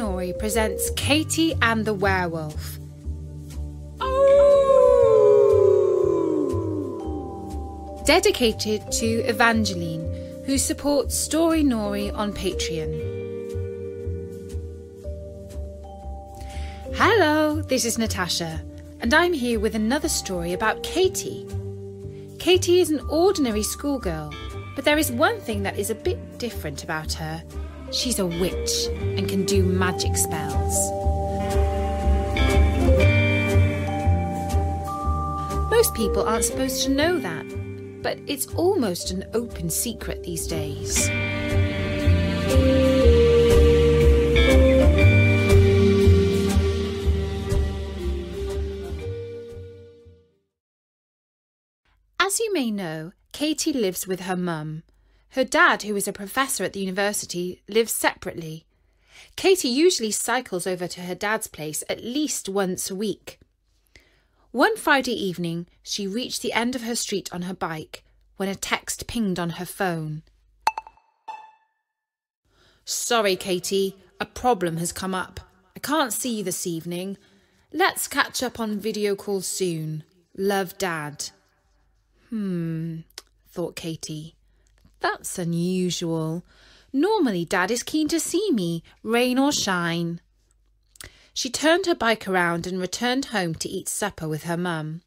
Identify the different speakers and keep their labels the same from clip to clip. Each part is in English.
Speaker 1: Nori presents Katie and the Werewolf. Dedicated to Evangeline, who supports Story Nori on Patreon. Hello, this is Natasha, and I'm here with another story about Katie. Katie is an ordinary schoolgirl, but there is one thing that is a bit different about her. She's a witch and can do magic spells. Most people aren't supposed to know that, but it's almost an open secret these days. As you may know, Katie lives with her mum. Her dad, who is a professor at the university, lives separately. Katie usually cycles over to her dad's place at least once a week. One Friday evening, she reached the end of her street on her bike when a text pinged on her phone. "Sorry, Katie, a problem has come up. I can't see you this evening. Let's catch up on video call soon. Love, Dad." Thought Katie. That's unusual. Normally Dad is keen to see me, rain or shine. She turned her bike around and returned home to eat supper with her mum.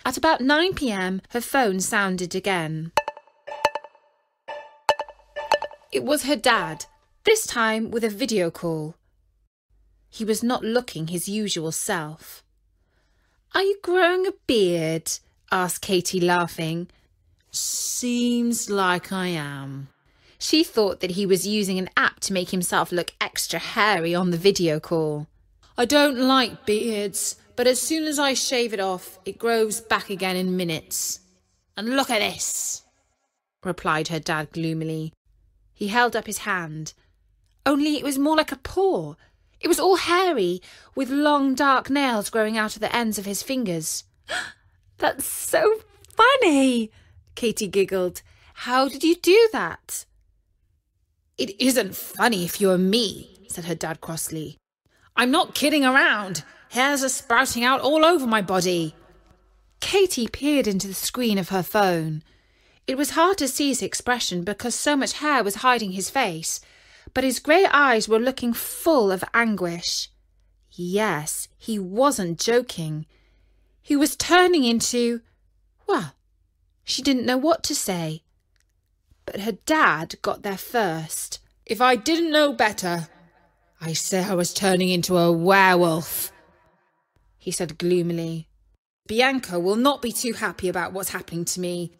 Speaker 1: At about 9 p.m, her phone sounded again. It was her dad, this time with a video call. He was not looking his usual self. "Are you growing a beard?" asked Katie, laughing. "Seems like I am." She thought that he was using an app to make himself look extra hairy on the video call. "I don't like beards, but as soon as I shave it off, it grows back again in minutes. And look at this," replied her dad gloomily. He held up his hand. Only it was more like a paw. It was all hairy, with long dark nails growing out of the ends of his fingers. "That's so funny," Katie giggled. "How did you do that?" "It isn't funny if you're me," said her dad crossly. "I'm not kidding around. Hairs are sprouting out all over my body." Katie peered into the screen of her phone. It was hard to see his expression because so much hair was hiding his face, but his grey eyes were looking full of anguish. Yes, he wasn't joking. He was turning into, well, she didn't know what to say. But her dad got there first. "If I didn't know better, I'd say I was turning into a werewolf," he said gloomily. "Bianca will not be too happy about what's happening to me."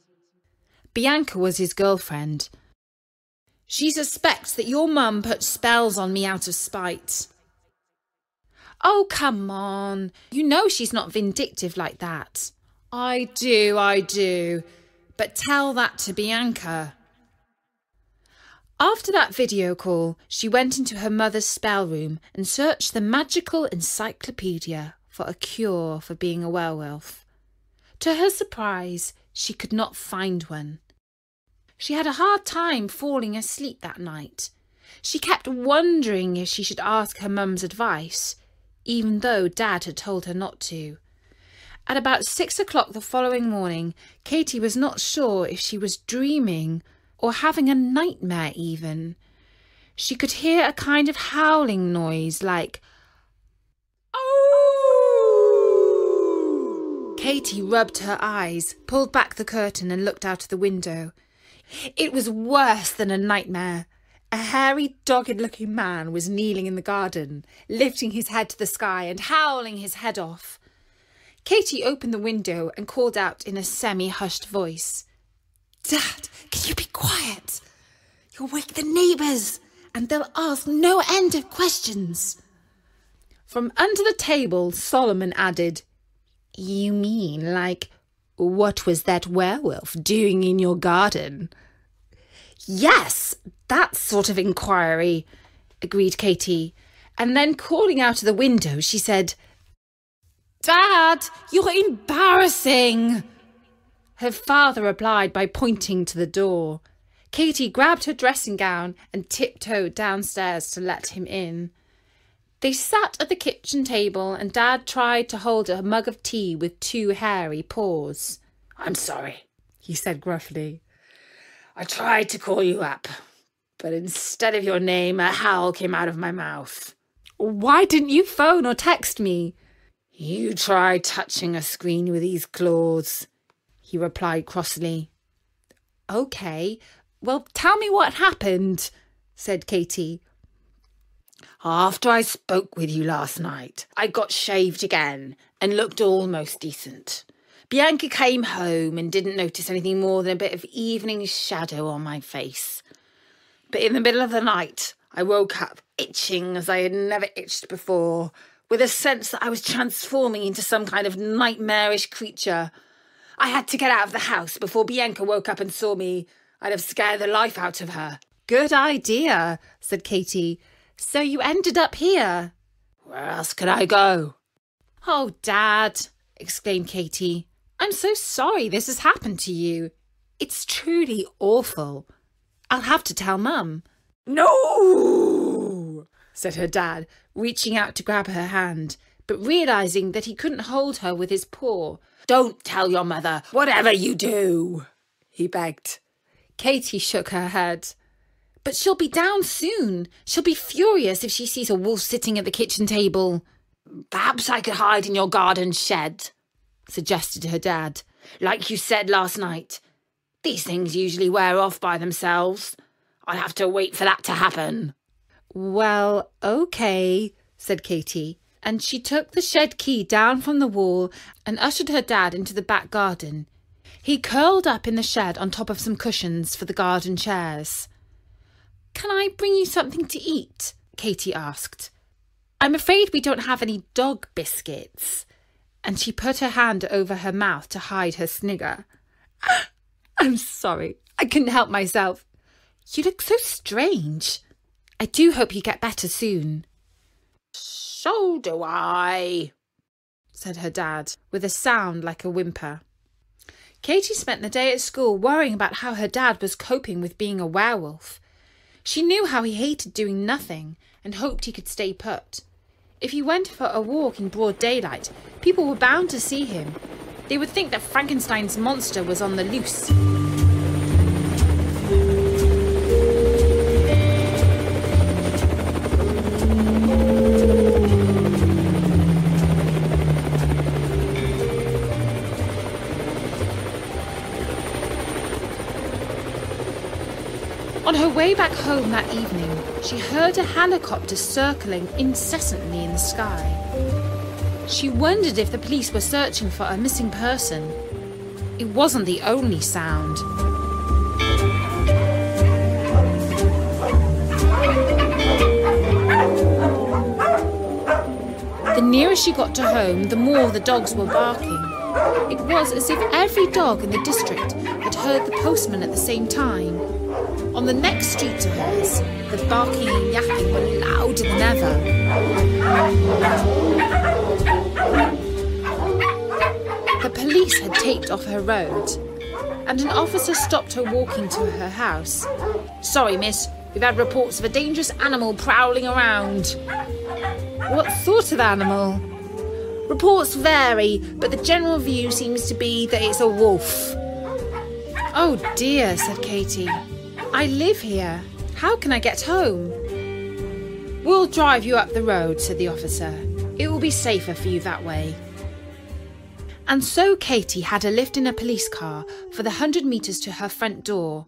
Speaker 1: Bianca was his girlfriend. "She suspects that your mum put spells on me out of spite." "Oh, come on. You know she's not vindictive like that." I do. But tell that to Bianca." After that video call, she went into her mother's spell room and searched the magical encyclopedia for a cure for being a werewolf. To her surprise, she could not find one. She had a hard time falling asleep that night. She kept wondering if she should ask her mum's advice, even though Dad had told her not to. At about 6 o'clock the following morning, Katie was not sure if she was dreaming or having a nightmare even. She could hear a kind of howling noise like, "Oh!" Katie rubbed her eyes, pulled back the curtain and looked out of the window. It was worse than a nightmare. A hairy, dogged-looking man was kneeling in the garden, lifting his head to the sky and howling his head off. Katie opened the window and called out in a semi-hushed voice, "Dad, can you be quiet? You'll wake the neighbours, and they'll ask no end of questions." From under the table, Solomon added, "You mean, like, what was that werewolf doing in your garden?" "Yes, that sort of inquiry," agreed Katie. And then calling out of the window, she said, "Dad, you're embarrassing." Her father replied by pointing to the door. Katie grabbed her dressing gown and tiptoed downstairs to let him in. They sat at the kitchen table and Dad tried to hold a mug of tea with 2 hairy paws.
Speaker 2: "I'm sorry,"
Speaker 1: he said gruffly.
Speaker 2: "I tried to call you up, but instead of your name, a howl came out of my mouth."
Speaker 1: "Why didn't you phone or text me?"
Speaker 2: "You tried touching a screen with these claws," he replied crossly.
Speaker 1: "Okay, well, tell me what happened," said Katie.
Speaker 2: "After I spoke with you last night, I got shaved again and looked almost decent. Bianca came home and didn't notice anything more than a bit of evening shadow on my face. But in the middle of the night, I woke up itching as I had never itched before, with a sense that I was transforming into some kind of nightmarish creature. I had to get out of the house before Bianca woke up and saw me. I'd have scared the life out of her."
Speaker 1: "Good idea," said Katie. "So you ended up here?"
Speaker 2: "Where else could I go?"
Speaker 1: "Oh, Dad," exclaimed Katie. "I'm so sorry this has happened to you. It's truly awful. I'll have to tell Mum."
Speaker 2: "No!"
Speaker 1: said her dad, reaching out to grab her hand, but realising that he couldn't hold her with his paw.
Speaker 2: "Don't tell your mother, whatever you do," he begged.
Speaker 1: Katie shook her head. "But she'll be down soon. She'll be furious if she sees a wolf sitting at the kitchen table."
Speaker 2: "Perhaps I could hide in your garden shed," suggested her dad. "Like you said last night. These things usually wear off by themselves. I'll have to wait for that to happen."
Speaker 1: "Well, okay," said Katie, and she took the shed key down from the wall and ushered her dad into the back garden. He curled up in the shed on top of some cushions for the garden chairs. "Can I bring you something to eat?" Katie asked. "I'm afraid we don't have any dog biscuits." And she put her hand over her mouth to hide her snigger. "I'm sorry, I couldn't help myself. You look so strange. I do hope you get better soon."
Speaker 2: "So do I,"
Speaker 1: said her dad, with a sound like a whimper. Katie spent the day at school worrying about how her dad was coping with being a werewolf. She knew how he hated doing nothing and hoped he could stay put. If he went for a walk in broad daylight, people were bound to see him. They would think that Frankenstein's monster was on the loose. On her way back home that evening, she heard a helicopter circling incessantly in the sky. She wondered if the police were searching for a missing person. It wasn't the only sound. The nearer she got to home, the more the dogs were barking. It was as if every dog in the district had heard the postman at the same time. On the next street to hers, the barking and yapping were louder than ever. The police had taped off her road, and an officer stopped her walking to her house. "Sorry, miss, we've had reports of a dangerous animal prowling around." "What sort of animal?" "Reports vary, but the general view seems to be that it's a wolf." "Oh dear," said Katie. "I live here. How can I get home?" "We'll drive you up the road," said the officer. "It will be safer for you that way." And so Katie had a lift in a police car for the 100 metres to her front door.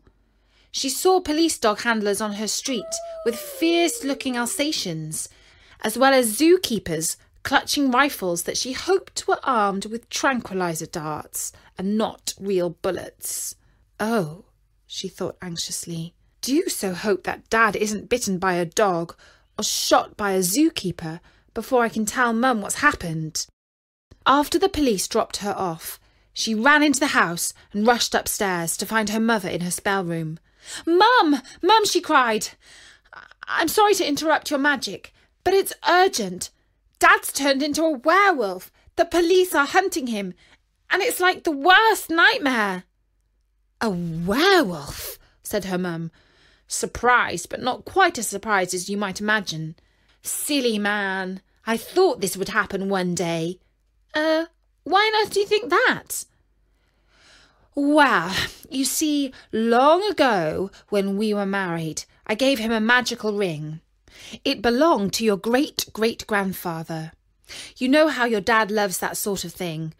Speaker 1: She saw police dog handlers on her street with fierce-looking Alsatians, as well as zookeepers clutching rifles that she hoped were armed with tranquilizer darts and not real bullets. "Oh," she thought anxiously, "do so hope that Dad isn't bitten by a dog or shot by a zookeeper before I can tell Mum what's happened." After the police dropped her off, she ran into the house and rushed upstairs to find her mother in her spell room. "Mum! Mum!" she cried. "I'm sorry to interrupt your magic, but it's urgent. Dad's turned into a werewolf. The police are hunting him, and it's like the worst nightmare." "A werewolf?" said her mum, surprised, but not quite as surprised as you might imagine. Silly man. I thought this would happen one day. Why on earth do you think that? Well, you see, long ago when we were married, I gave him a magical ring. It belonged to your great-great-grandfather. You know how your dad loves that sort of thing.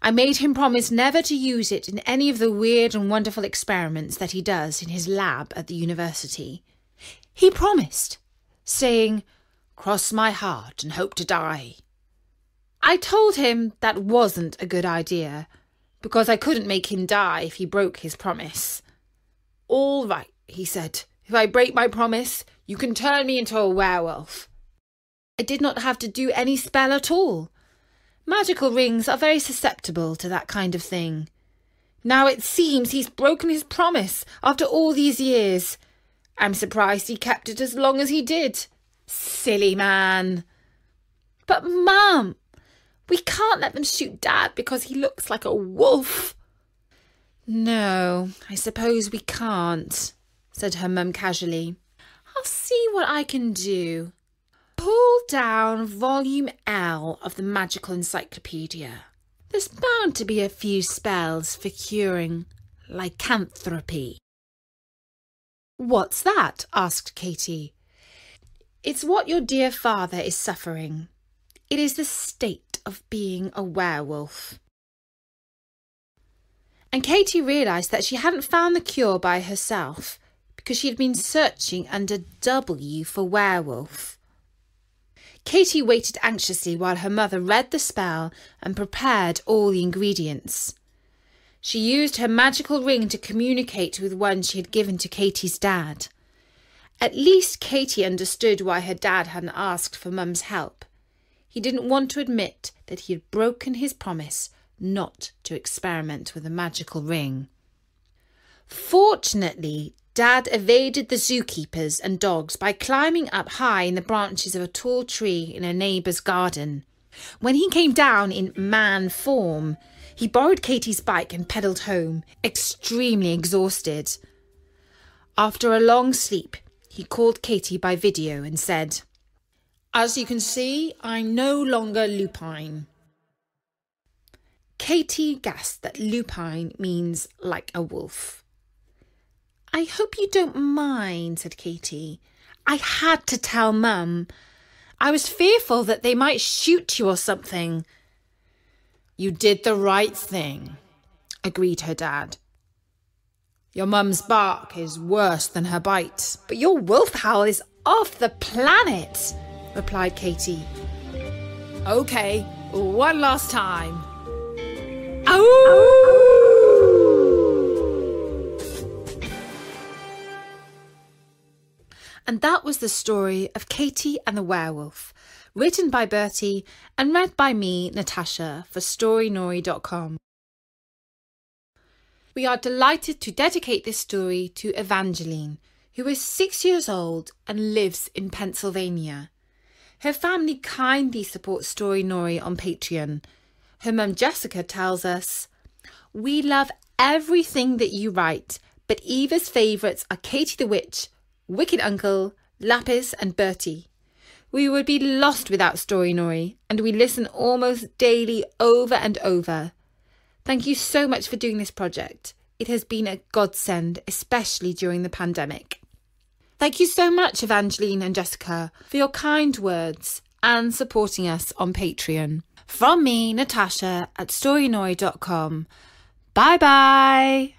Speaker 1: I made him promise never to use it in any of the weird and wonderful experiments that he does in his lab at the university. He promised, saying, "Cross my heart and hope to die." I told him that wasn't a good idea, because I couldn't make him die if he broke his promise. "All right," he said, "if I break my promise, you can turn me into a werewolf." I did not have to do any spell at all. Magical rings are very susceptible to that kind of thing. Now it seems he's broken his promise after all these years. I'm surprised he kept it as long as he did. Silly man. But Mum, we can't let them shoot Dad because he looks like a wolf. No, I suppose we can't, said her mum casually. I'll see what I can do. Pull down volume L of the magical encyclopedia. There's bound to be a few spells for curing lycanthropy. What's that? Asked Katie. It's what your dear father is suffering. It is the state of being a werewolf. And Katie realised that she hadn't found the cure by herself because she had been searching under W for werewolf. Katie waited anxiously while her mother read the spell and prepared all the ingredients. She used her magical ring to communicate with one she had given to Katie's dad. At least Katie understood why her dad hadn't asked for Mum's help. He didn't want to admit that he had broken his promise not to experiment with a magical ring. Fortunately, Dad evaded the zookeepers and dogs by climbing up high in the branches of a tall tree in a neighbour's garden. When he came down in man form, he borrowed Katie's bike and pedalled home, extremely exhausted. After a long sleep, he called Katie by video and said, "As you can see, I'm no longer lupine." Katie guessed that lupine means like a wolf. "I hope you don't mind," said Katie. "I had to tell Mum. I was fearful that they might shoot you or something." "You did the right thing," agreed her dad. "Your Mum's bark is worse than her bite." "But your wolf howl is off the planet," replied Katie.
Speaker 2: "Okay, one last time."
Speaker 1: Ow! And that was the story of Katie and the Werewolf, written by Bertie and read by me, Natasha, for storynori.com. We are delighted to dedicate this story to Evangeline, who is 6 years old and lives in Pennsylvania. Her family kindly supports Story Nori on Patreon. Her mum Jessica tells us, "We love everything that you write, but Eva's favourites are Katie the Witch, Wicked Uncle, Lapis and Bertie. We would be lost without Story Nori, and we listen almost daily over and over. Thank you so much for doing this project. It has been a godsend, especially during the pandemic." Thank you so much, Evangeline and Jessica, for your kind words and supporting us on Patreon. From me, Natasha, at storynori.com. Bye-bye.